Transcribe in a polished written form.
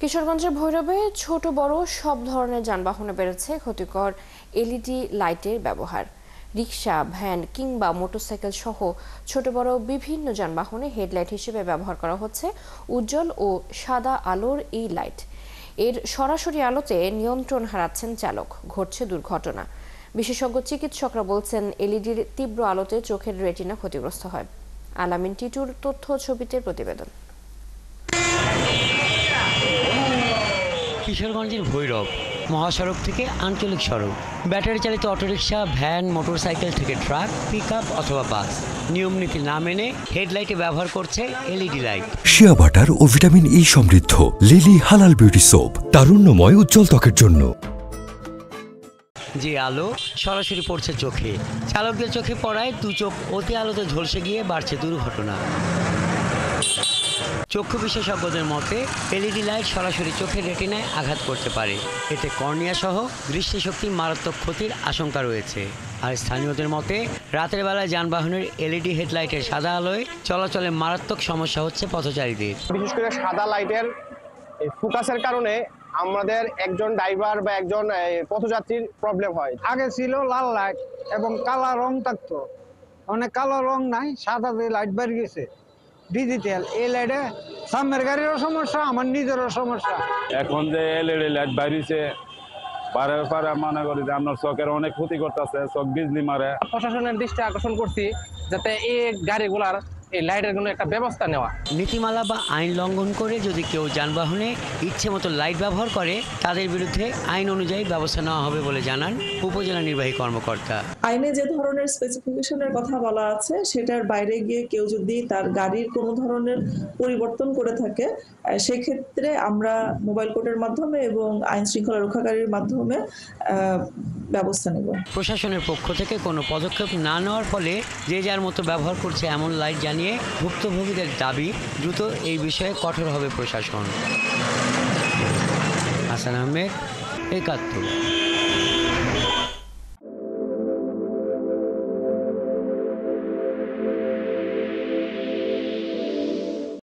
কিশোরগঞ্জের ভৈরবে ছোট বড় সব ধরনের যানবাহনে বেড়েছে ক্ষতিকর এলইডি লাইটের ব্যবহার। রিকশা, ভ্যান কিংবা মোটরসাইকেল সহ ছোট বড় বিভিন্ন যানবাহনে হেডলাইট হিসেবে ব্যবহার করা হচ্ছে উজ্জ্বল ও সাদা আলোর এই লাইট। এর সরাসরি আলোতে নিয়ন্ত্রণ হারাচ্ছেন চালক, ঘটছে দুর্ঘটনা। বিশেষজ্ঞ চিকিৎসকরা বলছেন এলইডির তীব্র আলোতে চোখের রেটিনা ক্ষতিগ্রস্ত হয়। আলামিন টিটুর তথ্য ছবিতে প্রতিবেদন। কিশোরগঞ্জের ভৈরব মহাসড়ক থেকে আঞ্চলিক সড়ক, ব্যাটারি চালিত অটোরিকশা, ভ্যান, মোটরসাইকেল থেকে ট্রাক, পিকআপ অথবা বাস নিয়ম নীতি না মেনে হেডলাইটে ব্যবহার করছে এলইডি লাইট। শিয়া বাটার ও ভিটামিন ই সমৃদ্ধ লিলি হালাল বিউটি সোপ, তারুণ্যময় উজ্জ্বল ত্বকের জন্য। যে আলো সরাসরি পড়ছে চোখে, চালকদের চোখে পড়ায় দু চোখ অতি আলোতে ঝলসে গিয়ে বাড়ছে দুর্ঘটনা। চক্ষু বিশেষজ্ঞদের মতে এলইডি লাইট সরাসরি চোখের রেটিনায় আঘাত করতে পারে। এতে কর্নিয়া সহ দৃষ্টিশক্তির মারাত্মক ক্ষতির আশঙ্কা রয়েছে। আর স্থানীয়দের মতে রাতের বেলায় যানবাহনের এলইডি হেডলাইটের সাদা আলোয় চলাচলে মারাত্মক সমস্যা হচ্ছে পথচারীদের। বিশেষ করে সাদা লাইটের ফোকাসের কারণে আমাদের একজন ড্রাইভার বা একজন পথযাত্রীর প্রবলেম হয়। আগে ছিল লাল লাইট এবং কালো রং থাকতো, মানে কালো রং নাই, সাদা লাইট বের গেছে ডিজিটাল। এই লাইটে সামনের গাড়িরও সমস্যা, আমার নিজেরও সমস্যা। এখন যে এলইডি লাইট বাইরেছে বারে বারে মনে করি যে আপনার চোখের অনেক ক্ষতি করতেছে, চোখ বিজলি মারে। প্রশাসনের দৃষ্টি আকর্ষণ করছি যাতে এই গাড়িগুলার এই লাইটের কোনো একটা ব্যবস্থা নেওয়া। নীতিমালা বা আইন লঙ্ঘন করে যদি কেউ যানবাহনে ইচ্ছে মতো লাইট ব্যবহার করে তাদের বিরুদ্ধে আইন অনুযায়ী ব্যবস্থা নেওয়া হবে বলে জানান উপজেলা নির্বাহী কর্মকর্তা। আইনে যে ধরনের স্পেসিফিকেশনের কথা বলা আছে সেটার বাইরে গিয়ে কেউ যদি তার গাড়ির কোনো ধরনের পরিবর্তন করে থাকে, সেক্ষেত্রে আমরা মোবাইল কোর্টের মাধ্যমে এবং আইন শৃঙ্খলা রক্ষাকারীর মাধ্যমে ব্যবস্থা নেব। প্রশাসনের পক্ষ থেকে কোনো পদক্ষেপ না নেওয়ার ফলে যে যার মতো ব্যবহার করছে এমন লাইট জানিয়ে ভুক্তভোগীদের দাবি দ্রুত এই বিষয়ে কঠোর হবে প্রশাসন। হাসান আহমেদ, ৭১।